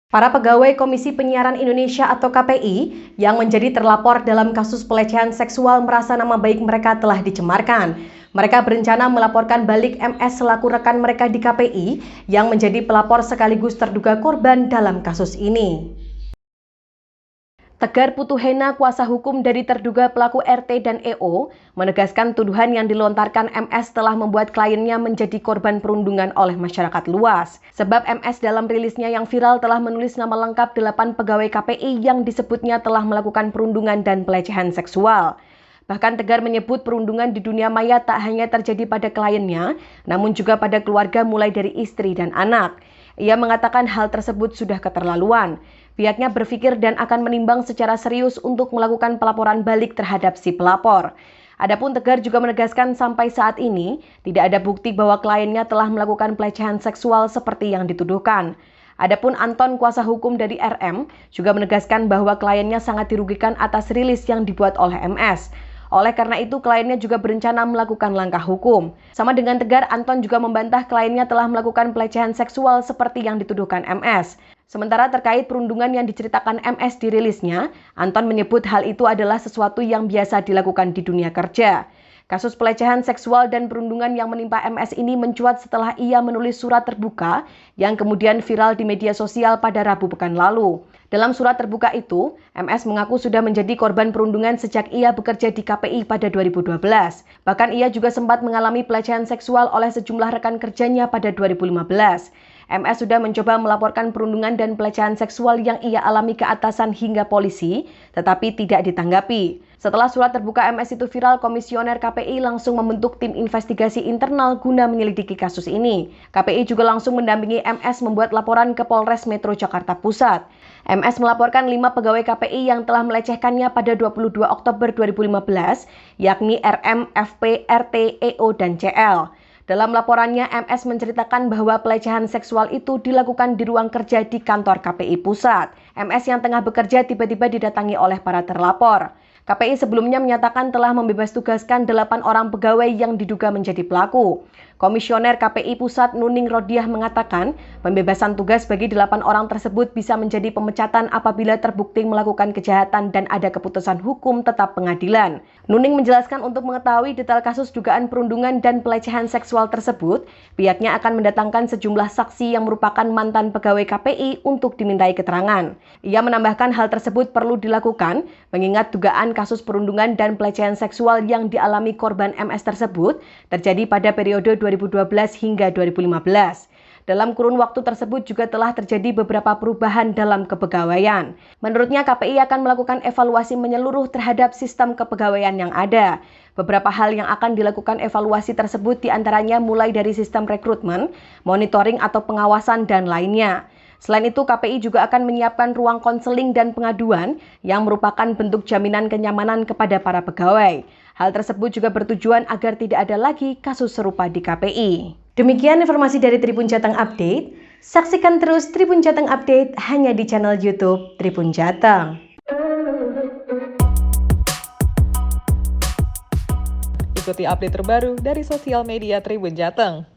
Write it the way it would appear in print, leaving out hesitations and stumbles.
Para pegawai Komisi Penyiaran Indonesia atau KPI yang menjadi terlapor dalam kasus pelecehan seksual merasa nama baik mereka telah dicemarkan. Mereka berencana melaporkan balik MS selaku rekan mereka di KPI yang menjadi pelapor sekaligus terduga korban dalam kasus ini. Tegar Putuhena, kuasa hukum dari terduga pelaku RT dan EO, menegaskan tuduhan yang dilontarkan MS telah membuat kliennya menjadi korban perundungan oleh masyarakat luas. Sebab MS dalam rilisnya yang viral telah menulis nama lengkap 8 pegawai KPI yang disebutnya telah melakukan perundungan dan pelecehan seksual. Bahkan Tegar menyebut perundungan di dunia maya tak hanya terjadi pada kliennya, namun juga pada keluarga mulai dari istri dan anak. Ia mengatakan hal tersebut sudah keterlaluan. Pihaknya berpikir dan akan menimbang secara serius untuk melakukan pelaporan balik terhadap si pelapor. Adapun Tegar juga menegaskan sampai saat ini tidak ada bukti bahwa kliennya telah melakukan pelecehan seksual seperti yang dituduhkan. Adapun Anton, kuasa hukum dari RM, juga menegaskan bahwa kliennya sangat dirugikan atas rilis yang dibuat oleh MS. Oleh karena itu, kliennya juga berencana melakukan langkah hukum. Sama dengan Tegar, Anton juga membantah kliennya telah melakukan pelecehan seksual seperti yang dituduhkan MS. Sementara terkait perundungan yang diceritakan MS di rilisnya, Anton menyebut hal itu adalah sesuatu yang biasa dilakukan di dunia kerja. Kasus pelecehan seksual dan perundungan yang menimpa MS ini mencuat setelah ia menulis surat terbuka yang kemudian viral di media sosial pada Rabu pekan lalu. Dalam surat terbuka itu, MS mengaku sudah menjadi korban perundungan sejak ia bekerja di KPI pada 2012. Bahkan ia juga sempat mengalami pelecehan seksual oleh sejumlah rekan kerjanya pada 2015. MS sudah mencoba melaporkan perundungan dan pelecehan seksual yang ia alami ke atasan hingga polisi, tetapi tidak ditanggapi. Setelah surat terbuka MS itu viral, Komisioner KPI langsung membentuk tim investigasi internal guna menyelidiki kasus ini. KPI juga langsung mendampingi MS membuat laporan ke Polres Metro Jakarta Pusat. MS melaporkan 5 pegawai KPI yang telah melecehkannya pada 22 Oktober 2015, yakni RM, FP, RT, EO, dan CL. Dalam laporannya, MS menceritakan bahwa pelecehan seksual itu dilakukan di ruang kerja di kantor KPI Pusat. MS yang tengah bekerja tiba-tiba didatangi oleh para terlapor. KPI sebelumnya menyatakan telah membebas tugaskan 8 orang pegawai yang diduga menjadi pelaku. Komisioner KPI Pusat Nuning Rodiah mengatakan pembebasan tugas bagi 8 orang tersebut bisa menjadi pemecatan apabila terbukti melakukan kejahatan dan ada keputusan hukum tetap pengadilan. Nuning menjelaskan untuk mengetahui detail kasus dugaan perundungan dan pelecehan seksual tersebut, pihaknya akan mendatangkan sejumlah saksi yang merupakan mantan pegawai KPI untuk dimintai keterangan. Ia menambahkan hal tersebut perlu dilakukan mengingat dugaan kasus perundungan dan pelecehan seksual yang dialami korban MS tersebut terjadi pada periode 2012 hingga 2015. Dalam kurun waktu tersebut juga telah terjadi beberapa perubahan dalam kepegawaian. Menurutnya KPI akan melakukan evaluasi menyeluruh terhadap sistem kepegawaian yang ada. Beberapa hal yang akan dilakukan evaluasi tersebut diantaranya mulai dari sistem rekrutmen, monitoring atau pengawasan, dan lainnya. Selain itu, KPI juga akan menyiapkan ruang konseling dan pengaduan yang merupakan bentuk jaminan kenyamanan kepada para pegawai. Hal tersebut juga bertujuan agar tidak ada lagi kasus serupa di KPI. Demikian informasi dari Tribun Jateng Update. Saksikan terus Tribun Jateng Update hanya di channel YouTube Tribun Jateng. Ikuti update terbaru dari sosial media Tribun Jateng.